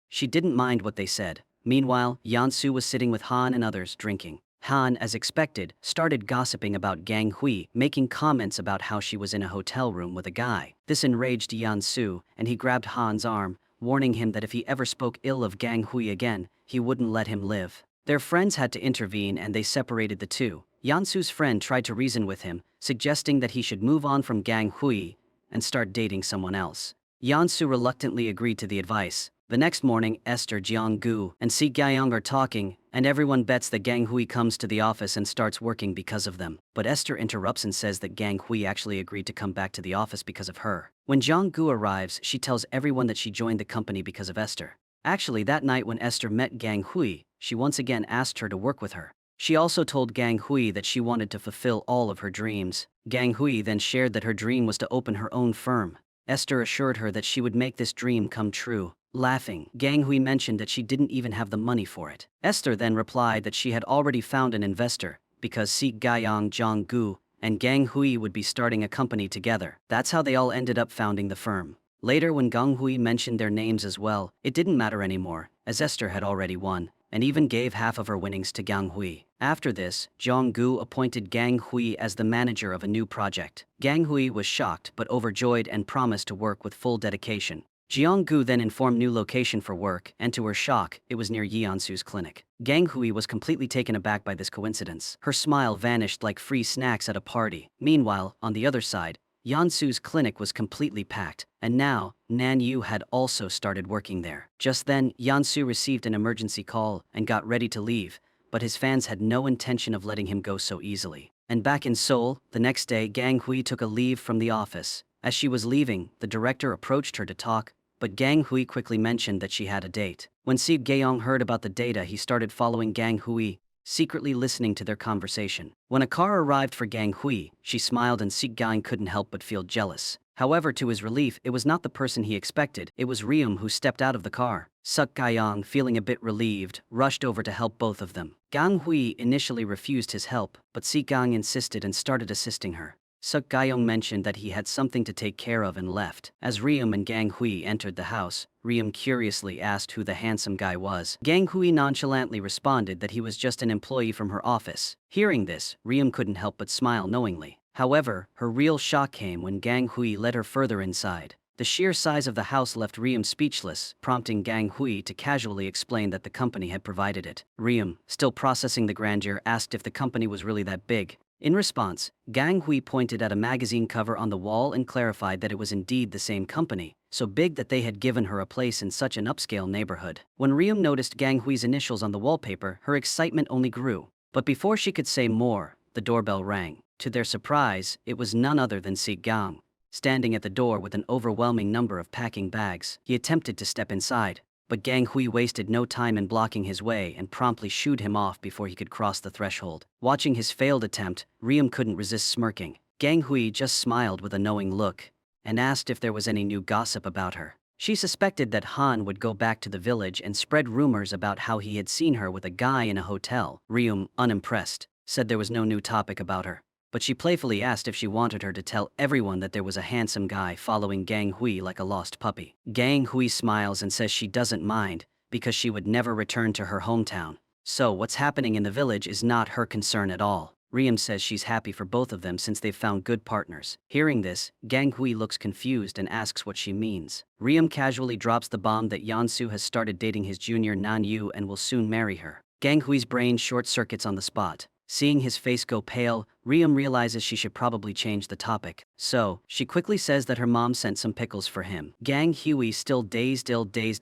She didn't mind what they said. Meanwhile, Yansu was sitting with Han and others drinking. Han, as expected, started gossiping about Gang Hui, making comments about how she was in a hotel room with a guy. This enraged Yansu, and he grabbed Han's arm, warning him that if he ever spoke ill of Gang Hui again, he wouldn't let him live. Their friends had to intervene and they separated the two. Yansu's friend tried to reason with him, suggesting that he should move on from Gang Hui and start dating someone else. Yansu reluctantly agreed to the advice. The next morning, Esther, Jeong Gu, and Si Gayong are talking, and everyone bets that Gang Hui comes to the office and starts working because of them. But Esther interrupts and says that Gang Hui actually agreed to come back to the office because of her. When Jeong Gu arrives, she tells everyone that she joined the company because of Esther. Actually, that night when Esther met Gang Hui, she once again asked her to work with her. She also told Gang Hui that she wanted to fulfill all of her dreams. Gang Hui then shared that her dream was to open her own firm. Esther assured her that she would make this dream come true. Laughing, Gang Hui mentioned that she didn't even have the money for it. Esther then replied that she had already found an investor, because Si Gayong, Jeong Gu, and Gang Hui would be starting a company together. That's how they all ended up founding the firm. Later, when Gang Hui mentioned their names as well, it didn't matter anymore, as Esther had already won, and even gave half of her winnings to Gang Hui. After this, Jeong Gu appointed Gang Hui as the manager of a new project. Gang Hui was shocked but overjoyed and promised to work with full dedication. Jeong Gu then informed new location for work, and to her shock, it was near Yeonsu's clinic. Gang Hui was completely taken aback by this coincidence. Her smile vanished like free snacks at a party. Meanwhile, on the other side, Yeonsu's clinic was completely packed, and now, Nan Yu had also started working there. Just then, Yeonsu received an emergency call and got ready to leave, but his fans had no intention of letting him go so easily. And back in Seoul, the next day, Gang Hui took a leave from the office. As she was leaving, the director approached her to talk, but Gang Hui quickly mentioned that she had a date. When Si Gayong heard about the data, he started following Gang Hui, secretly listening to their conversation. When a car arrived for Gang Hui, she smiled and Si Gayong couldn't help but feel jealous. However, to his relief, it was not the person he expected. It was Ryum who stepped out of the car. Suk Gayong, feeling a bit relieved, rushed over to help both of them. Gang Hui initially refused his help, but Si Gayong insisted and started assisting her. Suk Gayong mentioned that he had something to take care of and left. As Ryum and Gang Hui entered the house, Ryum curiously asked who the handsome guy was. Gang Hui nonchalantly responded that he was just an employee from her office. Hearing this, Ryum couldn't help but smile knowingly. However, her real shock came when Gang Hui led her further inside. The sheer size of the house left Ryum speechless, prompting Gang Hui to casually explain that the company had provided it. Ryum, still processing the grandeur, asked if the company was really that big. In response, Gang Hui pointed at a magazine cover on the wall and clarified that it was indeed the same company, so big that they had given her a place in such an upscale neighborhood. When Ryum noticed Gang Hui's initials on the wallpaper, her excitement only grew. But before she could say more, the doorbell rang. To their surprise, it was none other than Si Gang. Standing at the door with an overwhelming number of packing bags, he attempted to step inside. But Gang Hui wasted no time in blocking his way and promptly shooed him off before he could cross the threshold. Watching his failed attempt, Ryum couldn't resist smirking. Gang Hui just smiled with a knowing look and asked if there was any new gossip about her. She suspected that Han would go back to the village and spread rumors about how he had seen her with a guy in a hotel. Ryum, unimpressed, said there was no new topic about her. But she playfully asked if she wanted her to tell everyone that there was a handsome guy following Gang Hui like a lost puppy. Gang Hui smiles and says she doesn't mind, because she would never return to her hometown. So what's happening in the village is not her concern at all. Ryum says she's happy for both of them since they've found good partners. Hearing this, Gang Hui looks confused and asks what she means. Ryum casually drops the bomb that Yeonsu has started dating his junior Nan Yu and will soon marry her. Gang Hui's brain short-circuits on the spot. Seeing his face go pale, Ryum realizes she should probably change the topic. So, she quickly says that her mom sent some pickles for him. Gang Hui still dazed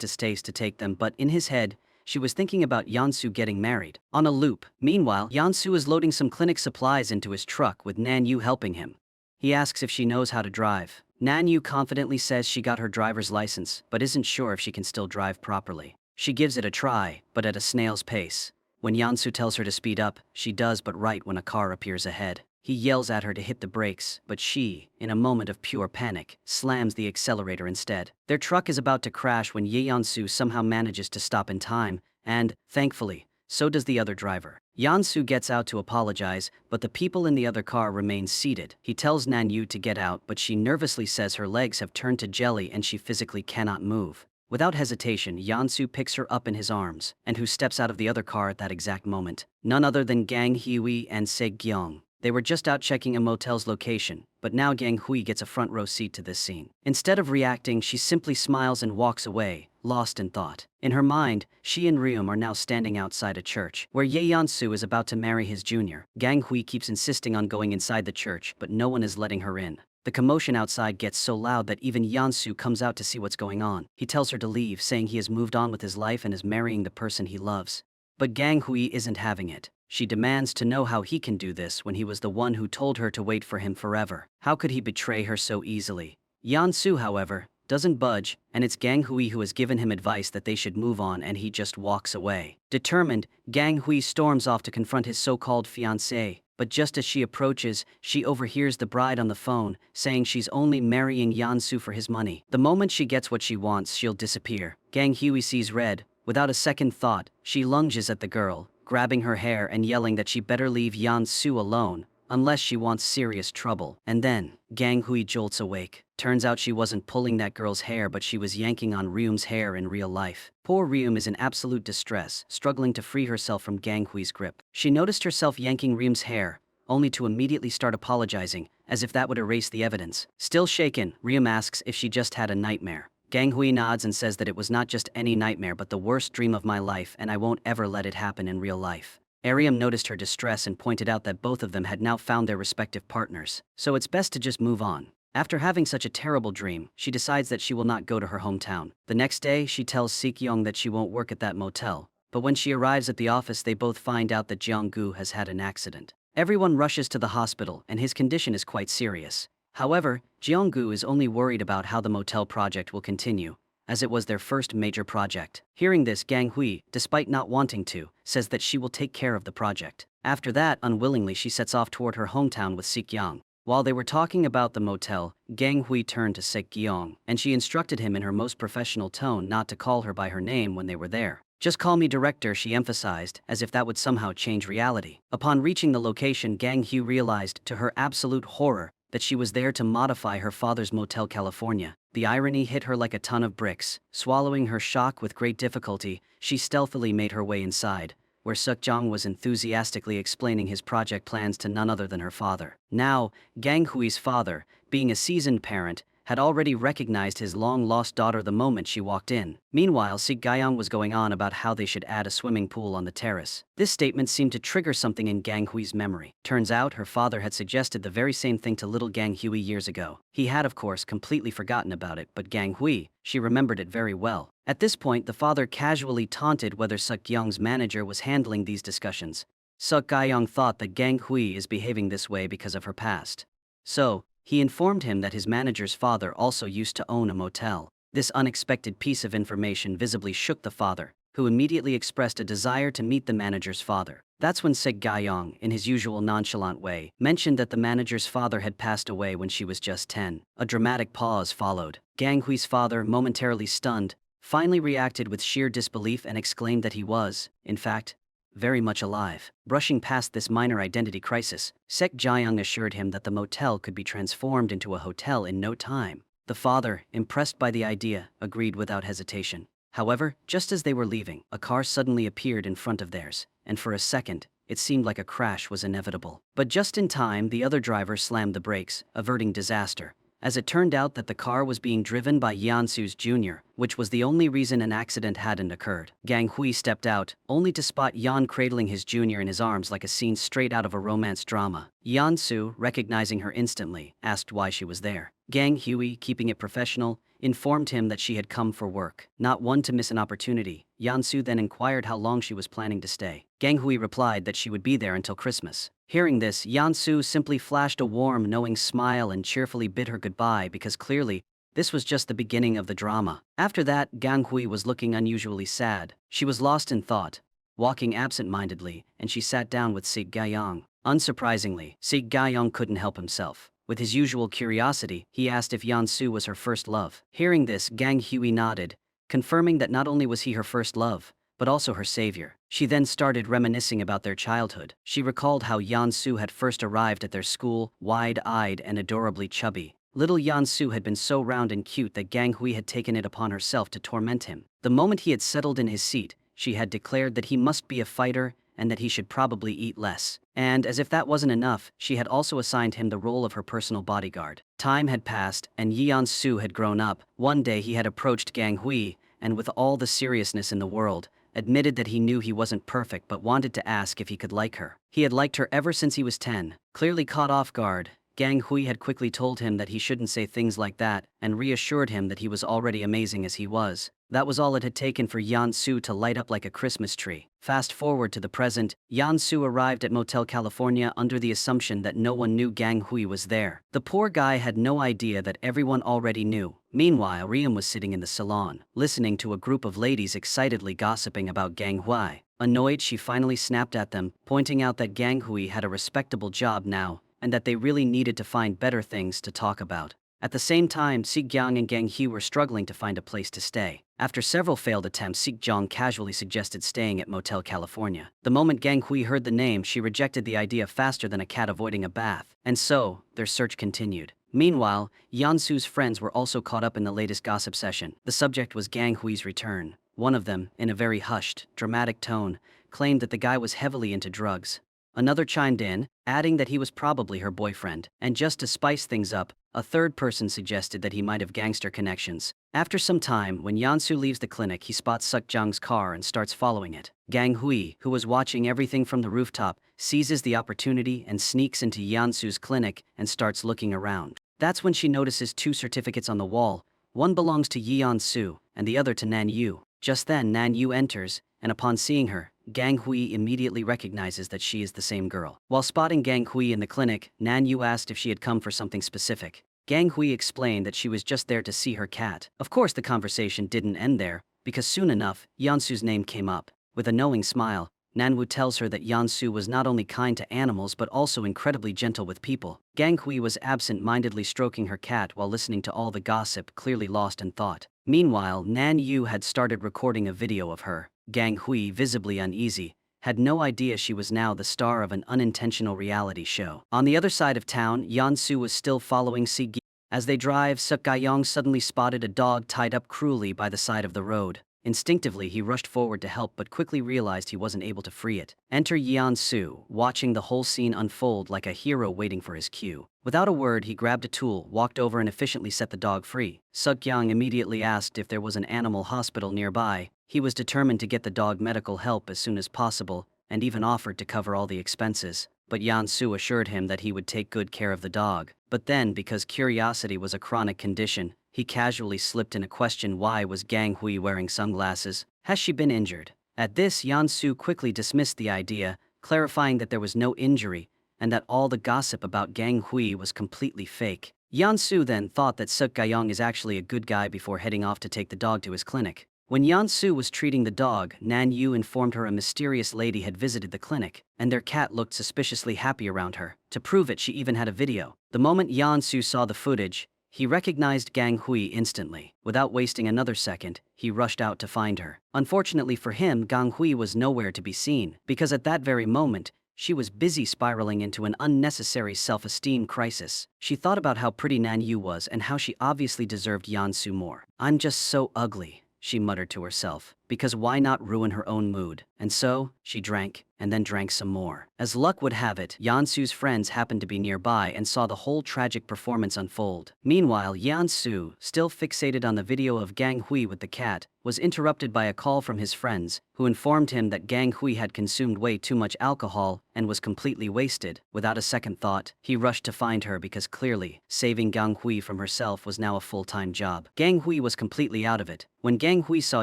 stays to take them, but in his head, she was thinking about Yeonsu getting married. On a loop. Meanwhile, Yeonsu is loading some clinic supplies into his truck with Nan Yu helping him. He asks if she knows how to drive. Nan Yu confidently says she got her driver's license, but isn't sure if she can still drive properly. She gives it a try, but at a snail's pace. When Yeonsu tells her to speed up, she does, but right when a car appears ahead. He yells at her to hit the brakes, but she, in a moment of pure panic, slams the accelerator instead. Their truck is about to crash when Yeonsu somehow manages to stop in time, and, thankfully, so does the other driver. Yeonsu gets out to apologize, but the people in the other car remain seated. He tells Nan Yu to get out, but she nervously says her legs have turned to jelly and she physically cannot move. Without hesitation, Yeonsu picks her up in his arms, and who steps out of the other car at that exact moment? None other than Gang Hui and Se-gyong. They were just out checking a motel's location, but now Gang Hui gets a front row seat to this scene. Instead of reacting, she simply smiles and walks away, lost in thought. In her mind, she and Ryum are now standing outside a church, where Yeonsu is about to marry his junior. Gang Hui keeps insisting on going inside the church, but no one is letting her in. The commotion outside gets so loud that even Yeonsu comes out to see what's going on. He tells her to leave, saying he has moved on with his life and is marrying the person he loves. But Gang Hui isn't having it. She demands to know how he can do this when he was the one who told her to wait for him forever. How could he betray her so easily? Yeonsu, however, doesn't budge, and it's Gang Hui who has given him advice that they should move on, and he just walks away. Determined, Gang Hui storms off to confront his so-called fiancée. But just as she approaches, she overhears the bride on the phone, saying she's only marrying Yeonsu for his money. The moment she gets what she wants, she'll disappear. Gang Hui sees red. Without a second thought, she lunges at the girl, grabbing her hair and yelling that she better leave Yeonsu alone, unless she wants serious trouble. And then, Gang Hui jolts awake. Turns out she wasn't pulling that girl's hair, but she was yanking on Ryum's hair in real life. Poor Ryum is in absolute distress, struggling to free herself from Gang Hui's grip. She noticed herself yanking Ryum's hair, only to immediately start apologizing, as if that would erase the evidence. Still shaken, Ryum asks if she just had a nightmare. Gang Hui nods and says that it was not just any nightmare but the worst dream of my life, and I won't ever let it happen in real life. Ryum noticed her distress and pointed out that both of them had now found their respective partners, so it's best to just move on. After having such a terrible dream, she decides that she will not go to her hometown. The next day, she tells Se-kyung that she won't work at that motel, but when she arrives at the office they both find out that Jeong-gu has had an accident. Everyone rushes to the hospital and his condition is quite serious. However, Jeong-gu is only worried about how the motel project will continue, as it was their first major project. Hearing this, Gang Hui, despite not wanting to, says that she will take care of the project. After that, unwillingly she sets off toward her hometown with Se-kyung. While they were talking about the motel, Gang Hui turned to Se-kyung, and she instructed him in her most professional tone not to call her by her name when they were there. Just call me director, she emphasized, as if that would somehow change reality. Upon reaching the location, Gang Hui realized, to her absolute horror, that she was there to modify her father's Motel California. The irony hit her like a ton of bricks. Swallowing her shock with great difficulty, she stealthily made her way inside, where Seok-jong was enthusiastically explaining his project plans to none other than her father. Now, Gang Hui's father, being a seasoned parent, had already recognized his long-lost daughter the moment she walked in. Meanwhile, Sik Gyeong was going on about how they should add a swimming pool on the terrace. This statement seemed to trigger something in Gang Hui's memory. Turns out her father had suggested the very same thing to little Gang Hui years ago. He had, of course, completely forgotten about it, but Gang Hui, she remembered it very well. At this point, the father casually taunted whether Suk Gyeong's manager was handling these discussions. Suk Gyeong thought that Gang Hui is behaving this way because of her past. So, he informed him that his manager's father also used to own a motel. This unexpected piece of information visibly shook the father, who immediately expressed a desire to meet the manager's father. That's when Sik Gyeong, in his usual nonchalant way, mentioned that the manager's father had passed away when she was just 10. A dramatic pause followed. Gang Hui's father, momentarily stunned, finally reacted with sheer disbelief and exclaimed that he was, in fact, very much alive. Brushing past this minor identity crisis, Sek Jaeyoung assured him that the motel could be transformed into a hotel in no time. The father, impressed by the idea, agreed without hesitation. However, just as they were leaving, a car suddenly appeared in front of theirs, and for a second, it seemed like a crash was inevitable. But just in time, the other driver slammed the brakes, averting disaster, as it turned out that the car was being driven by Yeon-Su's Jr., which was the only reason an accident hadn't occurred. Gang Hui stepped out, only to spot Yeon cradling his junior in his arms like a scene straight out of a romance drama. Yeon-Su, recognizing her instantly, asked why she was there. Gang Hui, keeping it professional, informed him that she had come for work. Not one to miss an opportunity, Yeon-Su then inquired how long she was planning to stay. Gang Hui replied that she would be there until Christmas. Hearing this, Yeon-Su simply flashed a warm, knowing smile and cheerfully bid her goodbye because clearly, this was just the beginning of the drama. After that, Gang Hui was looking unusually sad. She was lost in thought, walking absent-mindedly, and she sat down with Sik Gyeong. Unsurprisingly, Sik Gyeong couldn't help himself. With his usual curiosity, he asked if Yeon-Su was her first love. Hearing this, Gang Hui nodded, confirming that not only was he her first love, but also her savior. She then started reminiscing about their childhood. She recalled how Yeon-Su had first arrived at their school, wide-eyed and adorably chubby. Little Yeon-Su had been so round and cute that Gang Hui had taken it upon herself to torment him. The moment he had settled in his seat, she had declared that he must be a fighter and that he should probably eat less. And as if that wasn't enough, she had also assigned him the role of her personal bodyguard. Time had passed, and Yeon-Su had grown up. One day he had approached Gang Hui, and with all the seriousness in the world, admitted that he knew he wasn't perfect but wanted to ask if he could like her. He had liked her ever since he was 10. Clearly caught off guard, Gang Hui had quickly told him that he shouldn't say things like that and reassured him that he was already amazing as he was. That was all it had taken for Yeon-Su to light up like a Christmas tree. Fast forward to the present, Yeon-Su arrived at Motel California under the assumption that no one knew Gang Hui was there. The poor guy had no idea that everyone already knew. Meanwhile, Riem was sitting in the salon, listening to a group of ladies excitedly gossiping about Gang Hui. Annoyed, she finally snapped at them, pointing out that Gang Hui had a respectable job now, and that they really needed to find better things to talk about. At the same time, Sik Gyeong and Gang Hee were struggling to find a place to stay. After several failed attempts, Sik Gyeong casually suggested staying at Motel California. The moment Gang Hui heard the name, she rejected the idea faster than a cat avoiding a bath. And so, their search continued. Meanwhile, Yeon-Su's friends were also caught up in the latest gossip session. The subject was Gang Hui's return. One of them, in a very hushed, dramatic tone, claimed that the guy was heavily into drugs. Another chimed in, adding that he was probably her boyfriend. And just to spice things up, a third person suggested that he might have gangster connections. After some time, when Yeon-Su leaves the clinic, he spots Suk Jung's car and starts following it. Gang Hui, who was watching everything from the rooftop, seizes the opportunity and sneaks into Yeon-Su's clinic and starts looking around. That's when she notices two certificates on the wall. One belongs to Yeon-Su, and the other to Nan Yu. Just then, Nan Yu enters, and upon seeing her, Gang Hui immediately recognizes that she is the same girl. While spotting Gang Hui in the clinic, Nan Yu asked if she had come for something specific. Gang Hui explained that she was just there to see her cat. Of course, the conversation didn't end there, because soon enough, Yeon-Su's name came up. With a knowing smile, Nan Wu tells her that Yeon-Su was not only kind to animals but also incredibly gentle with people. Gang Hui was absent-mindedly stroking her cat while listening to all the gossip, clearly lost in thought. Meanwhile, Nan Yu had started recording a video of her. Gang Hui, visibly uneasy, had no idea she was now the star of an unintentional reality show. On the other side of town, Yeon-Su was still following Si-gi. As they drive, Suk Ga-yong suddenly spotted a dog tied up cruelly by the side of the road. Instinctively, he rushed forward to help but quickly realized he wasn't able to free it. Enter Yeon-soo, watching the whole scene unfold like a hero waiting for his cue. Without a word, he grabbed a tool, walked over and efficiently set the dog free. Suk-kyung immediately asked if there was an animal hospital nearby. He was determined to get the dog medical help as soon as possible, and even offered to cover all the expenses. But Yeon-soo assured him that he would take good care of the dog. But then, because curiosity was a chronic condition, he casually slipped in a question: why was Gang Hui wearing sunglasses? Has she been injured? At this, Yeon-soo quickly dismissed the idea, clarifying that there was no injury, and that all the gossip about Gang Hui was completely fake. Yeon-soo then thought that Suk Ga-young is actually a good guy before heading off to take the dog to his clinic. When Yeon-soo was treating the dog, Nan-yu informed her a mysterious lady had visited the clinic, and their cat looked suspiciously happy around her. To prove it, she even had a video. The moment Yeon-soo saw the footage, he recognized Gang Hui instantly. Without wasting another second, he rushed out to find her. Unfortunately for him, Gang Hui was nowhere to be seen, because at that very moment, she was busy spiraling into an unnecessary self-esteem crisis. She thought about how pretty Nan-yu was and how she obviously deserved Yeon-soo more. "I'm just so ugly," she muttered to herself, because why not ruin her own mood? And so, she drank, and then drank some more. As luck would have it, Yeon-soo's friends happened to be nearby and saw the whole tragic performance unfold. Meanwhile, Yeon-soo, still fixated on the video of Gang Hui with the cat, was interrupted by a call from his friends, who informed him that Gang Hui had consumed way too much alcohol and was completely wasted. Without a second thought, he rushed to find her because clearly, saving Gang Hui from herself was now a full-time job. Gang Hui was completely out of it. When Gang Hui saw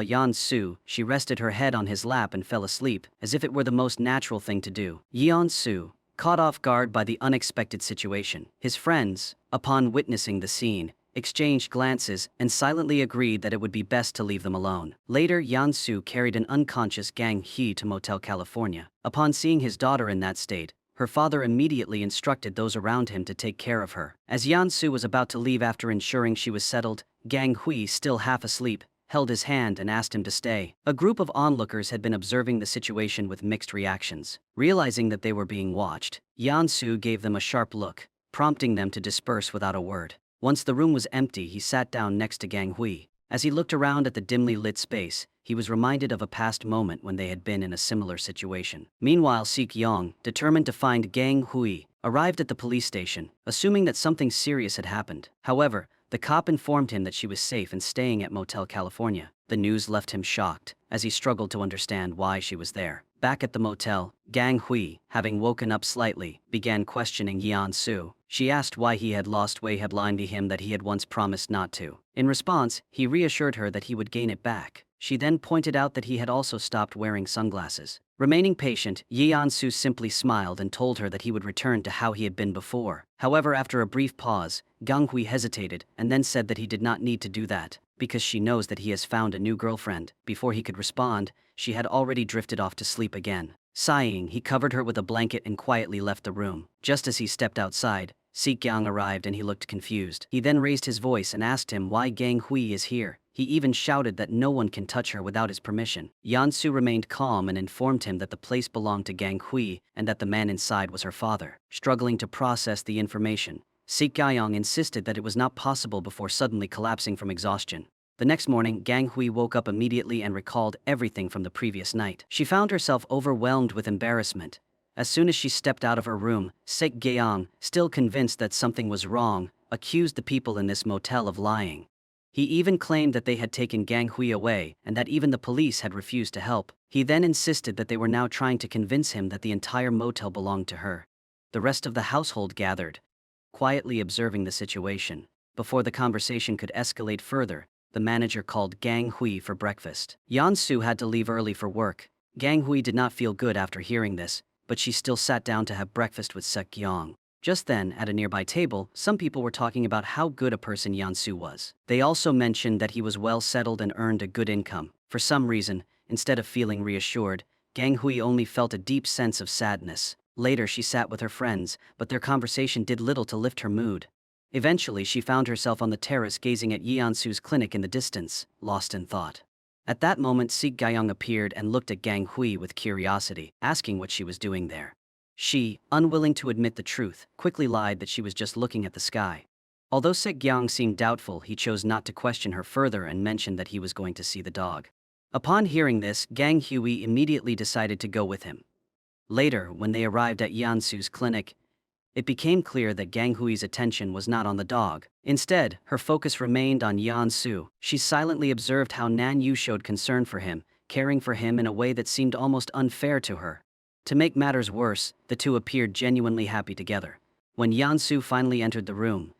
Yeon-soo, she rested her head on his lap and fell asleep, as if it were the most natural thing to do. Yeon-soo, caught off guard by the unexpected situation, his friends, upon witnessing the scene, exchanged glances and silently agreed that it would be best to leave them alone. Later, Yeon-soo carried an unconscious Gang Hee to Motel California. Upon seeing his daughter in that state, her father immediately instructed those around him to take care of her. As Yeon-soo was about to leave after ensuring she was settled, Gang Hui, still half asleep, held his hand and asked him to stay. A group of onlookers had been observing the situation with mixed reactions. Realizing that they were being watched, Yeon-soo gave them a sharp look, prompting them to disperse without a word. Once the room was empty, he sat down next to Gang Hui. As he looked around at the dimly lit space, he was reminded of a past moment when they had been in a similar situation. Meanwhile, Sik-yong, determined to find Gang Hui, arrived at the police station, assuming that something serious had happened. However, the cop informed him that she was safe and staying at Motel California. The news left him shocked, as he struggled to understand why she was there. Back at the motel, Gang Hui, having woken up slightly, began questioning Yeon-soo. She asked why he had lost weight, had lied to him that he had once promised not to. In response, he reassured her that he would gain it back. She then pointed out that he had also stopped wearing sunglasses. Remaining patient, Yeon-soo simply smiled and told her that he would return to how he had been before. However, after a brief pause, Gang Hui hesitated and then said that he did not need to do that, because she knows that he has found a new girlfriend. Before he could respond, she had already drifted off to sleep again. Sighing, he covered her with a blanket and quietly left the room. Just as he stepped outside, Sik-kyung arrived and he looked confused. He then raised his voice and asked him why Gang Hui is here. He even shouted that no one can touch her without his permission. Yeon-soo remained calm and informed him that the place belonged to Gang Hui and that the man inside was her father. Struggling to process the information, Sik-kyung insisted that it was not possible before suddenly collapsing from exhaustion. The next morning, Gang Hui woke up immediately and recalled everything from the previous night. She found herself overwhelmed with embarrassment. As soon as she stepped out of her room, Sik-kyung, still convinced that something was wrong, accused the people in this motel of lying. He even claimed that they had taken Gang Hui away and that even the police had refused to help. He then insisted that they were now trying to convince him that the entire motel belonged to her. The rest of the household gathered, quietly observing the situation. Before the conversation could escalate further, the manager called Gang Hui for breakfast. Yeon-soo had to leave early for work. Gang Hui did not feel good after hearing this, but she still sat down to have breakfast with Sik-kyung. Just then, at a nearby table, some people were talking about how good a person Yeon-soo was. They also mentioned that he was well settled and earned a good income. For some reason, instead of feeling reassured, Gang Hui only felt a deep sense of sadness. Later, she sat with her friends, but their conversation did little to lift her mood. Eventually, she found herself on the terrace gazing at Yeon-soo's clinic in the distance, lost in thought. At that moment, Sik-kyung appeared and looked at Gang Hui with curiosity, asking what she was doing there. She, unwilling to admit the truth, quickly lied that she was just looking at the sky. Although Sik-kyung seemed doubtful, he chose not to question her further and mentioned that he was going to see the dog. Upon hearing this, Gang Hui immediately decided to go with him. Later, when they arrived at Yansu's clinic, it became clear that Gang Hui's attention was not on the dog. Instead, her focus remained on Yansu. She silently observed how Nan Yu showed concern for him, caring for him in a way that seemed almost unfair to her. To make matters worse, the two appeared genuinely happy together. When Yansu finally entered the room,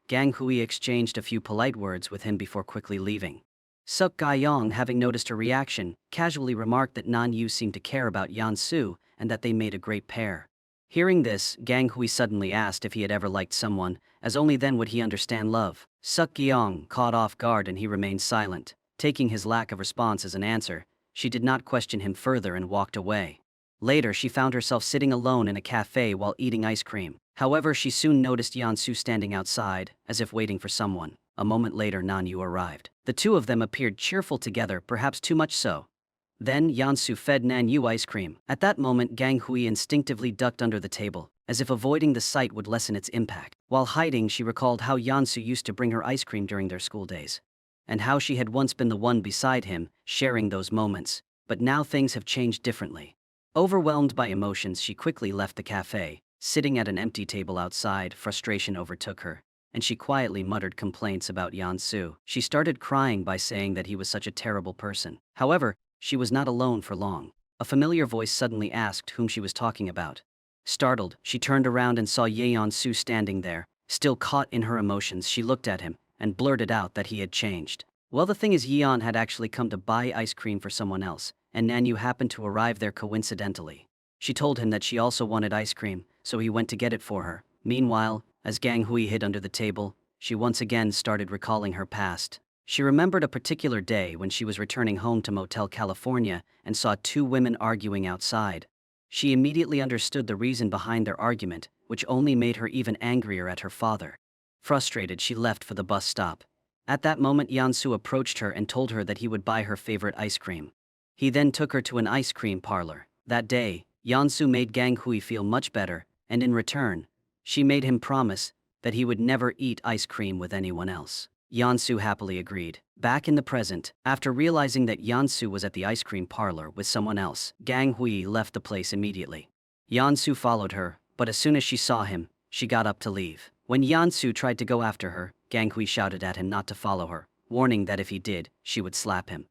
Gang Hui exchanged a few polite words with him before quickly leaving. Suk Gaiyong, having noticed her reaction, casually remarked that Nan Yu seemed to care about Yansu and that they made a great pair. Hearing this, Gang Hui suddenly asked if he had ever liked someone, as only then would he understand love. Suk Gaiyong caught off guard and he remained silent. Taking his lack of response as an answer, she did not question him further and walked away. Later, she found herself sitting alone in a cafe while eating ice cream. However, she soon noticed Yansu standing outside, as if waiting for someone. A moment later, Nan Yu arrived. The two of them appeared cheerful together, perhaps too much so. Then, Yansu fed Nan Yu ice cream. At that moment, Gang Hui instinctively ducked under the table, as if avoiding the sight would lessen its impact. While hiding, she recalled how Yansu used to bring her ice cream during their school days, and how she had once been the one beside him, sharing those moments. But now things have changed differently. Overwhelmed by emotions, she quickly left the cafe. Sitting at an empty table outside, frustration overtook her, and she quietly muttered complaints about Yansu. She started crying by saying that he was such a terrible person. However, she was not alone for long. A familiar voice suddenly asked whom she was talking about. Startled, she turned around and saw Yansu standing there. Still caught in her emotions, she looked at him and blurted out that he had changed. Well, the thing is, Yeon had actually come to buy ice cream for someone else, and Nanyu happened to arrive there coincidentally. She told him that she also wanted ice cream, so he went to get it for her. Meanwhile, as Gang Hui hid under the table, she once again started recalling her past. She remembered a particular day when she was returning home to Motel California and saw two women arguing outside. She immediately understood the reason behind their argument, which only made her even angrier at her father. Frustrated, she left for the bus stop. At that moment, Yansu approached her and told her that he would buy her favorite ice cream. He then took her to an ice cream parlor. That day, Yansu made Gang Hui feel much better, and in return, she made him promise that he would never eat ice cream with anyone else. Yansu happily agreed. Back in the present, after realizing that Yansu was at the ice cream parlor with someone else, Gang Hui left the place immediately. Yansu followed her, but as soon as she saw him, she got up to leave. When Yansu tried to go after her, Gang Hui shouted at him not to follow her, warning that if he did, she would slap him.